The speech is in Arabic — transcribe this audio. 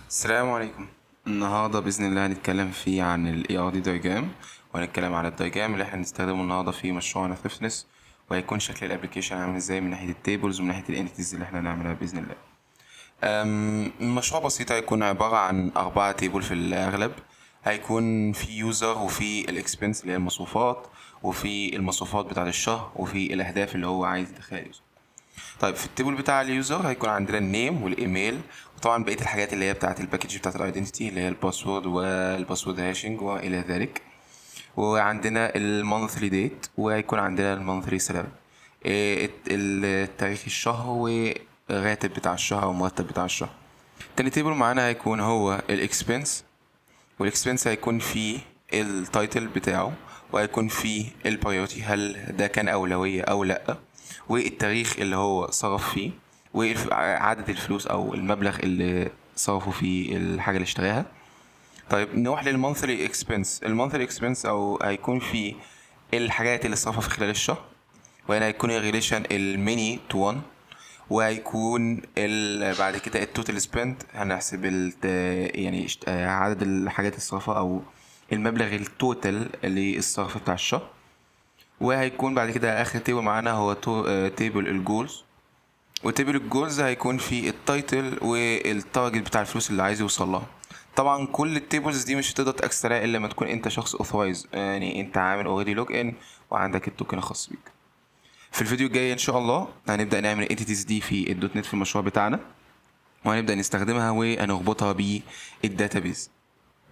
السلام عليكم. النهاردة بإذن الله هنتكلم فيه عن ال ARD diagram، وهنتكلم عن الدايجرام اللي احنا هنستخدمه النهاردة في مشروعنا ثريفتنس، وهيكون شكل الابليكيشن عامل ازاي من ناحية التيبلز ومن ناحية الانتيتيز اللي احنا هنعملها بإذن الله. المشروع بسيط، هيكون عبارة عن 4 تيبل في الأغلب. هيكون في يوزر وفي الاكسبنس اللي هي المصروفات، وفي المصروفات بتاعة الشهر، وفي الأهداف اللي هو عايز يدخلها اليوزر. طيب في التيبل بتاع اليوزر هيكون عندنا النيم والايميل، وطبعا بقيه الحاجات اللي هي بتاعه الباكج بتاعه الايدنتيتي اللي هي الباسورد والباسورد هاشنج والى ذلك. وعندنا المونثلي ديت، وهيكون عندنا المونثلي سالاري، التاريخ الشهر والراتب بتاع الشهر او المرتب بتاع الشهر. تاني تيبل معانا هيكون هو الاكسبنس، والاكسبنس هيكون فيه التايتل بتاعه، وهيكون فيه البريورتي هل ده كان أولوية أو لأ، والتاريخ اللي هو صرف فيه، وعدد الفلوس أو المبلغ اللي صرفه في الحاجة اللي اشتراها. طيب نروح للمونثلي اكسبنس. المونثلي اكسبنس أو هيكون فيه الحاجات اللي صرفها في خلال الشهر، وهنا هيكون الريليشن الميني تو 1، وهيكون بعد كده التوتال سبند هنحسب يعني عدد الحاجات الصرفة او المبلغ التوتال للصرف بتاع الشهر. وهيكون بعد كده اخر تيبل معانا هو تيبل الجولز، وتيبل الجولز هيكون فيه التايتل والتارجت بتاع الفلوس اللي عايز يوصل لها. طبعا كل التيبلز دي مش هتقدر تاكسس عليها الا لما تكون انت شخص اوثرايز، يعني انت عامل اوريدي لوج ان وعندك التوكن الخاص بيك. في الفيديو الجاي ان شاء الله هنبدا نعمل الانتيتيز دي في الدوت نت في المشروع بتاعنا، وهنبدا نستخدمها وهنربطها بالداتابيز.